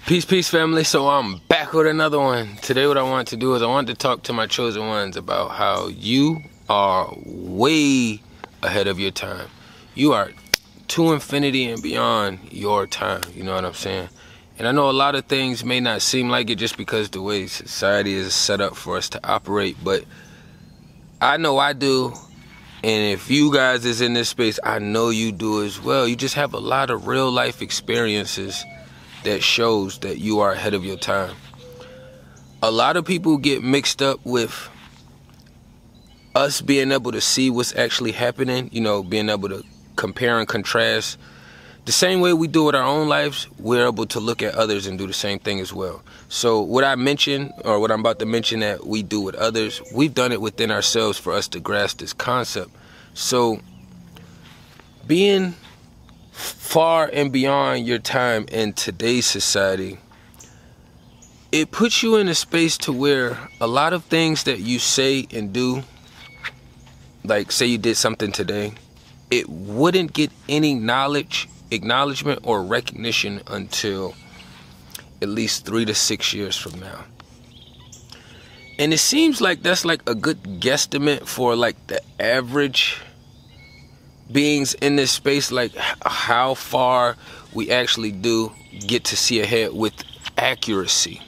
Peace, family. So I'm back with another one. Today what I want to do is I want to talk to my chosen ones about how you are way ahead of your time. You are to infinity and beyond your time. You know what I'm saying? And I know a lot of things may not seem like it just because the way society is set up for us to operate, but I know I do. And if you guys is in this space, I know you do as well. You just have a lot of real life experiences that shows that you are ahead of your time. A lot of people get mixed up with us being able to see what's actually happening, you know, being able to compare and contrast. The same way we do with our own lives, we're able to look at others and do the same thing as well. So what I mentioned, or what I'm about to mention that we do with others, we've done it within ourselves for us to grasp this concept. So being far and beyond your time in today's society, it puts you in a space to where a lot of things that you say and do, like say you did something today, it wouldn't get any acknowledgement or recognition until at least 3 to 6 years from now. And it seems like that's like a good guesstimate for like the average beings in this space, like how far we actually do get to see ahead with accuracy.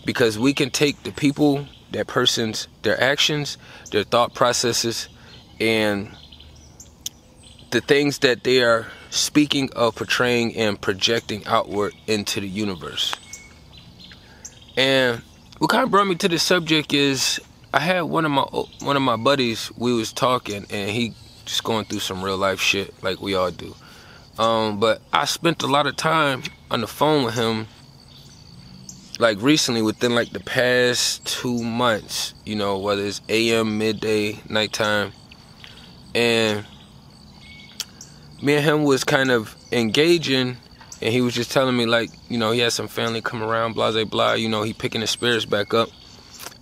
Because we can take the people, that person's, their actions, their thought processes, and the things that they are speaking of, portraying and projecting outward into the universe. And what kind of brought me to this subject is I had one of my buddies, we was talking, and he just going through some real life shit like we all do. But I spent a lot of time on the phone with him, like recently, within like the past 2 months, you know, whether it's AM, midday, nighttime. And me and him was kind of engaging, and he was just telling me, like, you know, he had some family come around, blah, blah, blah, you know, he picking his spirits back up,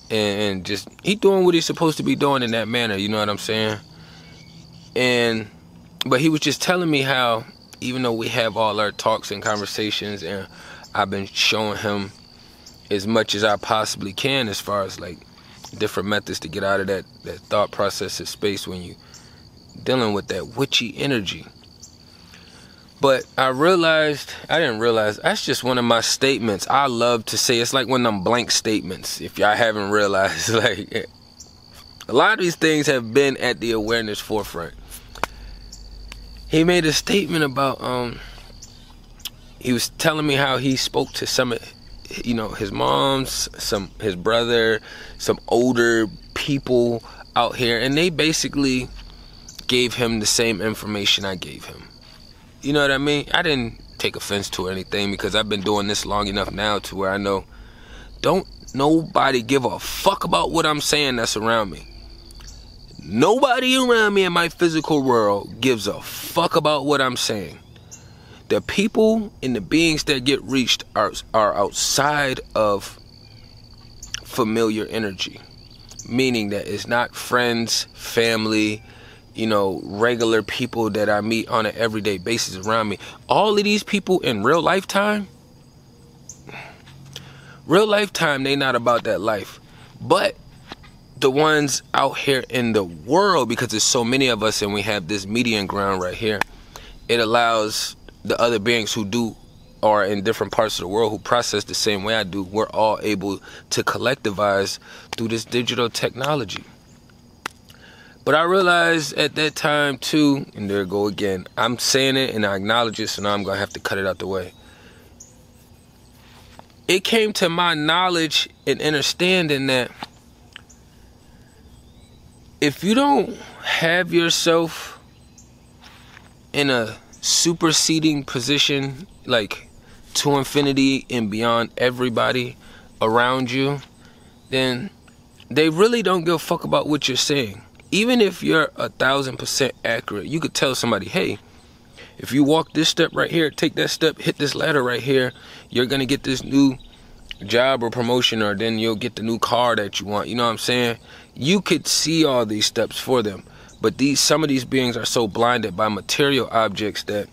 and just, he doing what he's supposed to be doing in that manner, you know what I'm saying? But he was just telling me how, even though we have all our talks and conversations, and I've been showing him as much as I possibly can as far as like different methods to get out of that thought process of space when you dealing with that witchy energy. But I didn't realize, that's just one of my statements. I love to say, it's like one of them blank statements, if y'all haven't realized. Like, a lot of these things have been at the awareness forefront. He made a statement about, he was telling me how he spoke to some, you know, his moms, his brother, some older people out here, and they basically gave him the same information I gave him. You know what I mean? I didn't take offense to anything because I've been doing this long enough now to where I know don't nobody give a fuck about what I'm saying that's around me. Nobody around me in my physical world gives a fuck about what I'm saying. The people and the beings that get reached are outside of familiar energy. Meaning that it's not friends, family, you know, regular people that I meet on an everyday basis around me. All of these people in real lifetime, they not about that life. But the ones out here in the world, because there's so many of us and we have this median ground right here, it allows the other beings who do are in different parts of the world who process the same way I do, we're all able to collectivize through this digital technology. But I realized at that time too, and there I go again, I'm saying it and I acknowledge it, so now I'm gonna have to cut it out the way. It came to my knowledge and understanding that if you don't have yourself in a superseding position, like to infinity and beyond everybody around you, then they really don't give a fuck about what you're saying. Even if you're 1000% accurate, you could tell somebody, hey, if you walk this step right here, take that step, hit this ladder right here, you're gonna get this new job or promotion, or then you'll get the new car that you want. You know what I'm saying? You could see all these steps for them. But some of these beings are so blinded by material objects that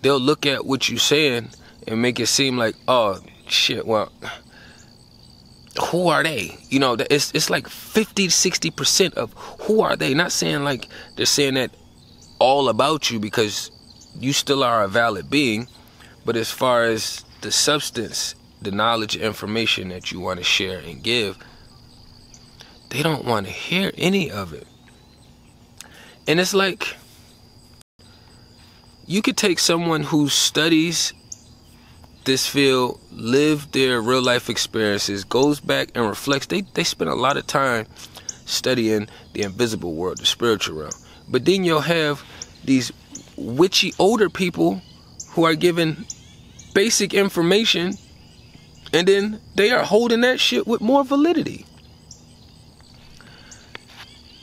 they'll look at what you're saying and make it seem like, oh shit, well, who are they? You know, it's like 50-60% of who are they. Not saying like they're saying that all about you, because you still are a valid being, but as far as the substance, the knowledge, information that you want to share and give, they don't want to hear any of it. And it's like, you could take someone who studies this field, live their real life experiences, goes back and reflects. They spend a lot of time studying the invisible world, the spiritual realm. But then you'll have these witchy older people who are given basic information, and then they are holding that shit with more validity.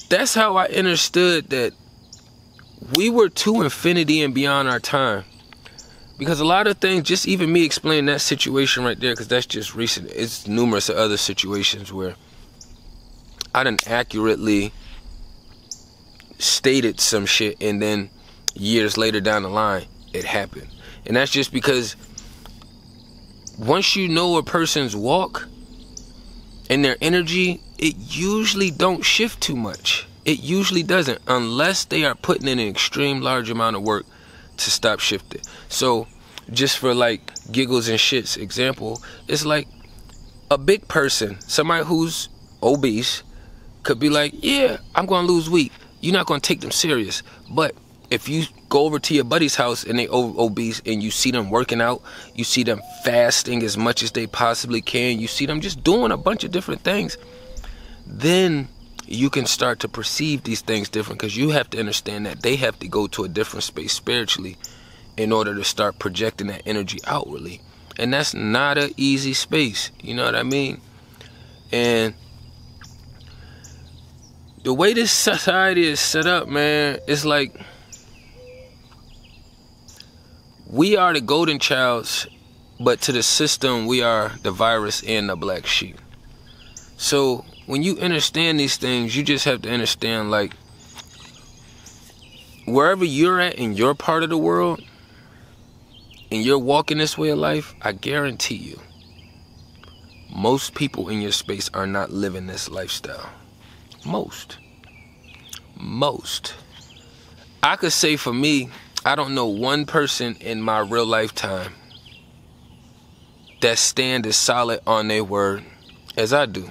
That's how I understood that we were to infinity and beyond our time. Because a lot of things, just even me explaining that situation right there, because that's just recent, it's numerous of other situations where I done accurately stated some shit, and then years later down the line, it happened. And that's just because once you know a person's walk and their energy, it usually don't shift too much. It usually doesn't, unless they are putting in an extreme large amount of work to stop shifting. So just for like giggles and shits example, it's like a big person, somebody who's obese, could be like, yeah, I'm gonna lose weight. You're not gonna take them serious. But if you go over to your buddy's house and they obese, and you see them working out, you see them fasting as much as they possibly can, you see them just doing a bunch of different things, then you can start to perceive these things different, because you have to understand that they have to go to a different space spiritually in order to start projecting that energy outwardly. And that's not an easy space, you know what I mean? And the way this society is set up, man, it's like we are the golden childs, but to the system, we are the virus and the black sheep. So when you understand these things, you just have to understand, like, wherever you're at in your part of the world, and you're walking this way of life, I guarantee you, most people in your space are not living this lifestyle. Most. I could say for me, I don't know one person in my real lifetime that stand as solid on their word as I do.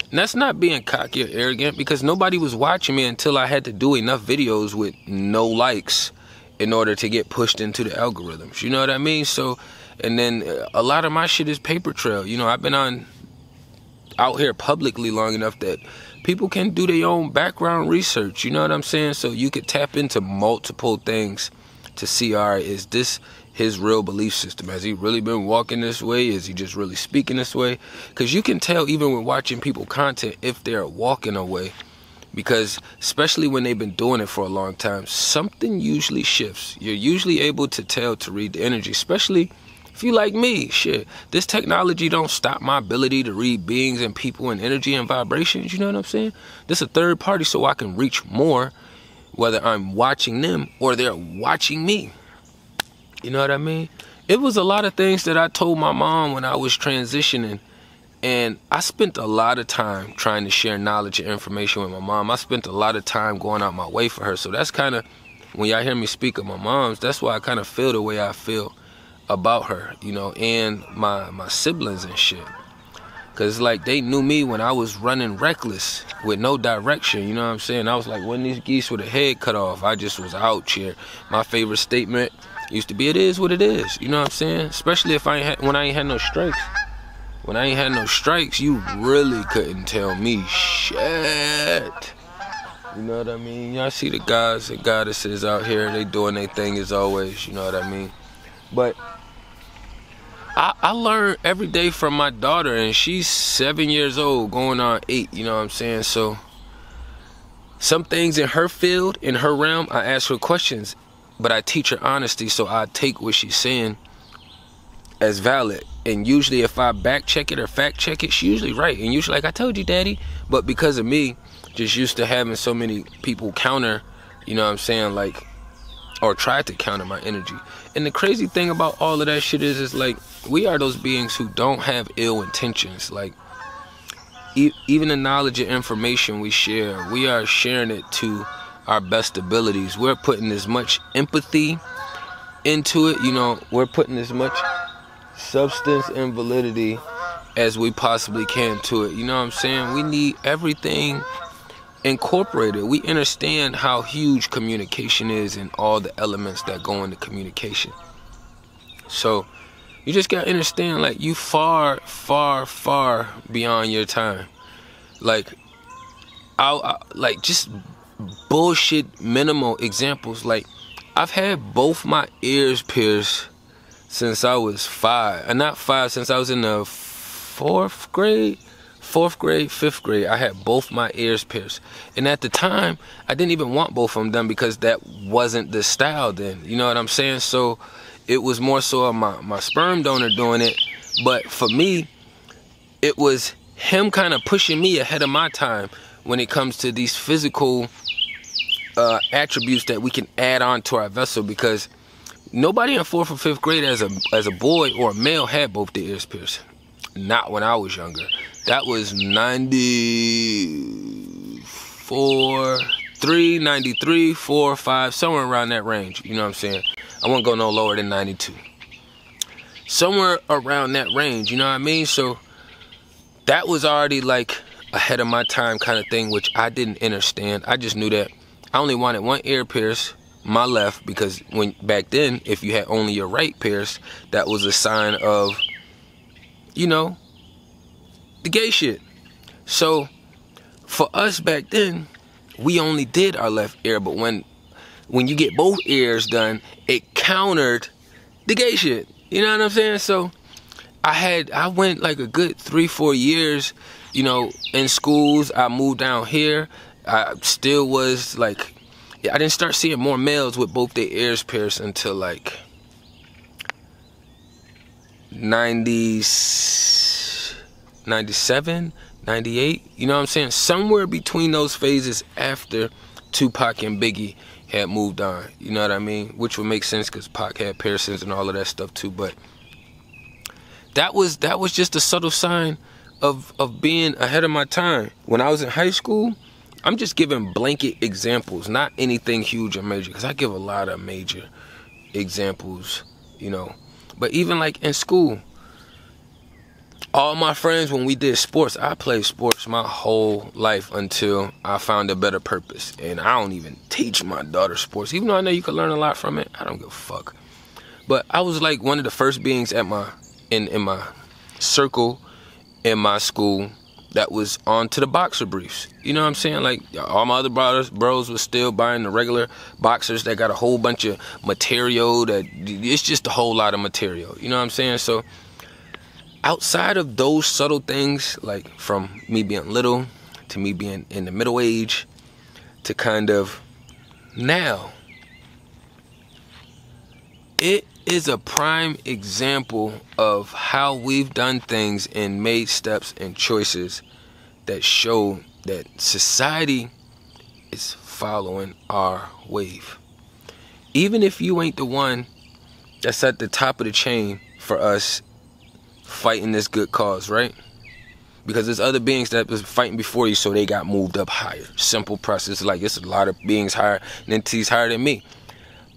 And that's not being cocky or arrogant, because nobody was watching me until I had to do enough videos with no likes in order to get pushed into the algorithms. You know what I mean? So, and then a lot of my shit is paper trail. You know, I've been out here publicly long enough that people can do their own background research. You know what I'm saying? So you could tap into multiple things to see, all right, is this his real belief system? Has he really been walking this way? Is he just really speaking this way? Because you can tell even when watching people content if they're walking away, because especially when they've been doing it for a long time, something usually shifts. You're usually able to tell, to read the energy, especially if you like me. Shit, this technology don't stop my ability to read beings and people and energy and vibrations. You know what I'm saying? This is a third party, so I can reach more, whether I'm watching them or they're watching me. You know what I mean? It was a lot of things that I told my mom when I was transitioning, and I spent a lot of time trying to share knowledge and information with my mom. I spent a lot of time going out my way for her. So that's kind of, when y'all hear me speak of my mom's, that's why I kind of feel the way I feel about her, you know, and my siblings and shit. Because, like, they knew me when I was running reckless with no direction, you know what I'm saying? I was like one of these geese with a head cut off. I just was out here. My favorite statement used to be, it is what it is, you know what I'm saying? Especially if when I ain't had no strikes. When I ain't had no strikes, you really couldn't tell me shit. You know what I mean? Y'all see the guys and goddesses out here, they doing their thing as always, you know what I mean? But I learn every day from my daughter, and she's 7 years old, going on 8, you know what I'm saying? So some things in her field, in her realm, I ask her questions, but I teach her honesty, so I take what she's saying as valid. And usually if I back check it or fact check it, she's usually right. And usually like, I told you, daddy. But because of me just used to having so many people counter, you know what I'm saying, like or tried to counter my energy. And the crazy thing about all of that shit is like, we are those beings who don't have ill intentions. Like, even the knowledge and information we share, we are sharing it to our best abilities. We're putting as much empathy into it, you know, we're putting as much substance and validity as we possibly can to it. You know what I'm saying? We need everything incorporated. We understand how huge communication is and all the elements that go into communication. So you just gotta understand, like, you far, far, far beyond your time. Like, I like, just bullshit minimal examples. Like, I've had both my ears pierced since I was 5. Not 5, since I was in the 4th grade, 5th grade. I had both my ears pierced. And at the time, I didn't even want both of them done because that wasn't the style then. You know what I'm saying? So it was more so of my sperm donor doing it. But for me, it was him kind of pushing me ahead of my time when it comes to these physical attributes that we can add on to our vessel, because nobody in 4th or 5th grade as a boy or a male had both their ears pierced. Not when I was younger. That was 94, 3, 93, 4, 5, somewhere around that range. You know what I'm saying? I won't go no lower than 92. Somewhere around that range, you know what I mean? So that was already like ahead of my time kind of thing, which I didn't understand. I just knew that I only wanted one ear pierced, my left, because when back then, if you had only your right pierced, that was a sign of, you know, the gay shit. So for us back then, we only did our left ear, but when you get both ears done, it countered the gay shit. You know what I'm saying? So I went like a good 3-4 years, you know, in schools. I moved down here. I still was like, I didn't start seeing more males with both their ears pierced until like 97, 98. You know what I'm saying? Somewhere between those phases after Tupac and Biggie had moved on. You know what I mean? Which would make sense because Pac had piercings and all of that stuff too. But that was just a subtle sign of being ahead of my time. When I was in high school, I'm just giving blanket examples, not anything huge or major, because I give a lot of major examples, you know. But even like in school, all my friends, when we did sports, I played sports my whole life until I found a better purpose. And I don't even teach my daughter sports, even though I know you can learn a lot from it. I don't give a fuck. But I was like one of the first beings at in my circle in my school that was on to the boxer briefs. You know what I'm saying? Like, all my other bros was still buying the regular boxers that got a whole bunch of material. That it's just a whole lot of material. You know what I'm saying? So outside of those subtle things, like from me being little to me being in the middle age to kind of now, it is a prime example of how we've done things and made steps and choices that show that society is following our wave. Even if you ain't the one that's at the top of the chain for us fighting this good cause, right? Because there's other beings that was fighting before you, so they got moved up higher. Simple process. Like, it's a lot of beings higher, and entities higher than me.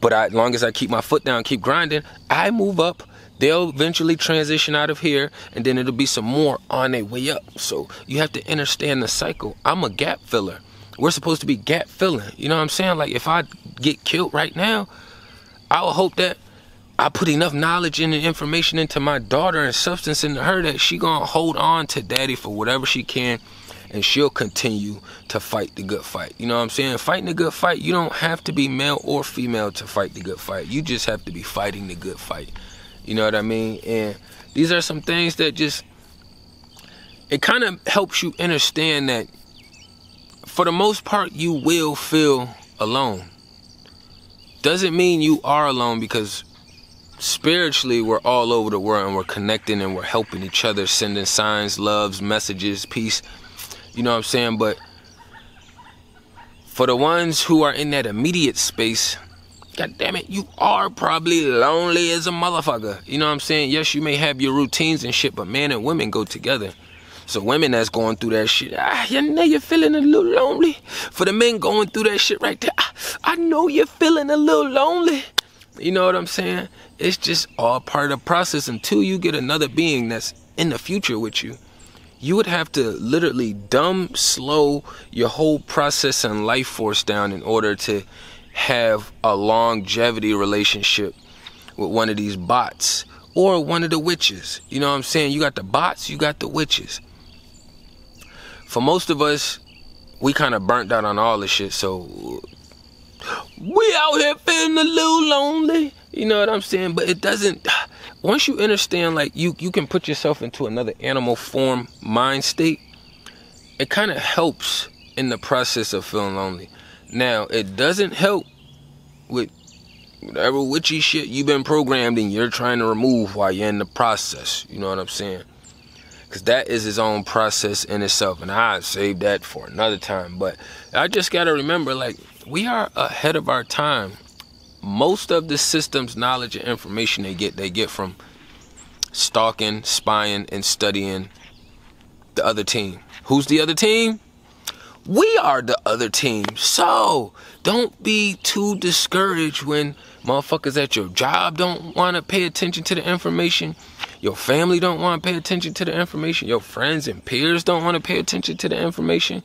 But as long as I keep my foot down, keep grinding, I move up. They'll eventually transition out of here, and then it'll be some more on their way up. So you have to understand the cycle. I'm a gap filler. We're supposed to be gap filling. You know what I'm saying? Like, if I get killed right now, I will hope that I put enough knowledge and information into my daughter and substance into her that she gonna hold on to daddy for whatever she can, and she'll continue to fight the good fight. You know what I'm saying? Fighting the good fight, you don't have to be male or female to fight the good fight. You just have to be fighting the good fight. You know what I mean? And these are some things that just, it kind of helps you understand that for the most part, you will feel alone. Doesn't mean you are alone, because spiritually, we're all over the world and we're connecting and we're helping each other, sending signs, loves, messages, peace. You know what I'm saying? But for the ones who are in that immediate space, God damn it, you are probably lonely as a motherfucker. You know what I'm saying? Yes, you may have your routines and shit, but men and women go together. So women that's going through that shit, you know you're feeling a little lonely. For the men going through that shit right there, I know you're feeling a little lonely. You know what I'm saying? It's just all part of the process until you get another being that's in the future with you. You would have to literally slow your whole process and life force down in order to have a longevity relationship with one of these bots or one of the witches. You know what I'm saying? You got the bots, you got the witches. For most of us, we kind of burnt out on all this shit, so we out here feeling a little lonely. You know what I'm saying? But it doesn't, once you understand, like, you can put yourself into another animal form mind state, it kind of helps in the process of feeling lonely. Now, it doesn't help with whatever witchy shit you've been programmed and you're trying to remove while you're in the process. You know what I'm saying? Because that is its own process in itself, and I save that for another time. But I just got to remember, like, we are ahead of our time. Most of the system's knowledge and information they get from stalking, spying, and studying the other team. Who's the other team? We are the other team. So don't be too discouraged when motherfuckers at your job don't want to pay attention to the information. Your family don't want to pay attention to the information. Your friends and peers don't want to pay attention to the information.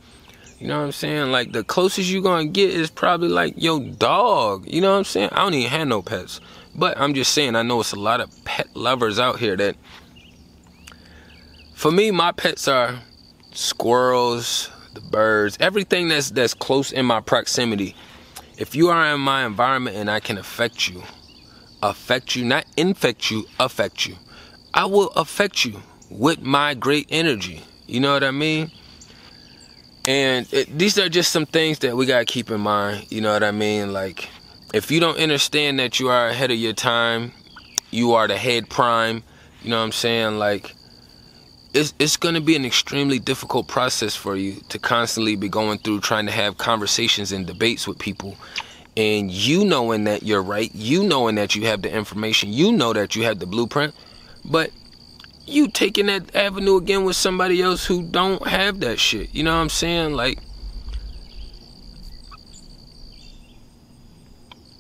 You know what I'm saying? Like, the closest you're going to get is probably like your dog. You know what I'm saying? I don't even have no pets. But I'm just saying, I know it's a lot of pet lovers out here that, for me, my pets are squirrels, the birds, everything that's close in my proximity. If you are in my environment and I can affect you, not infect you, affect you. I will affect you with my great energy. You know what I mean? And these are just some things that we got to keep in mind. You know what I mean? Like, if you don't understand that you are ahead of your time, you are the head prime. You know what I'm saying? Like, it's going to be an extremely difficult process for you to constantly be going through trying to have conversations and debates with people. And you knowing that you're right, you knowing that you have the information, you know that you have the blueprint, but you taking that avenue again with somebody else who don't have that shit. You know what I'm saying? Like,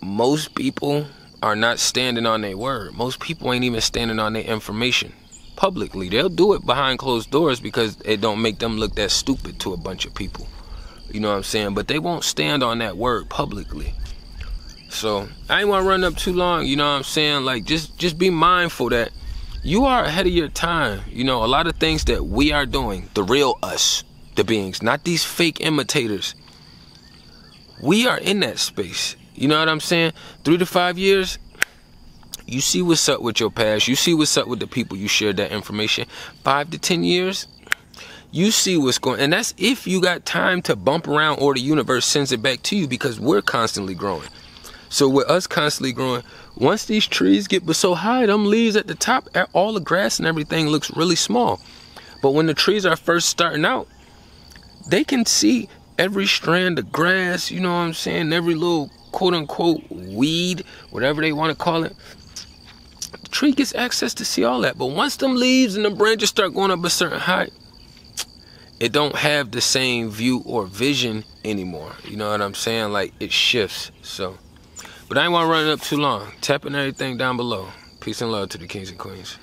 most people are not standing on their word. Most people ain't even standing on their information publicly. They'll do it behind closed doors because it don't make them look that stupid to a bunch of people. You know what I'm saying? But they won't stand on that word publicly. So I ain't want to run up too long. You know what I'm saying? Like, just be mindful that you are ahead of your time. You know, a lot of things that we are doing, the real us, the beings, not these fake imitators. We are in that space. You know what I'm saying? 3 to 5 years, you see what's up with your past. You see what's up with the people you shared that information. 5 to 10 years, you see what's going on. And that's if you got time to bump around or the universe sends it back to you, because we're constantly growing. So with us constantly growing, once these trees get so high, them leaves at the top, all the grass and everything looks really small. But when the trees are first starting out, they can see every strand of grass, you know what I'm saying, every little quote-unquote weed, whatever they want to call it. The tree gets access to see all that. But once them leaves and the branches start going up a certain height, it don't have the same view or vision anymore. You know what I'm saying? Like, it shifts. So, but I ain't want to run it up too long. Tapping everything down below. Peace and love to the kings and queens.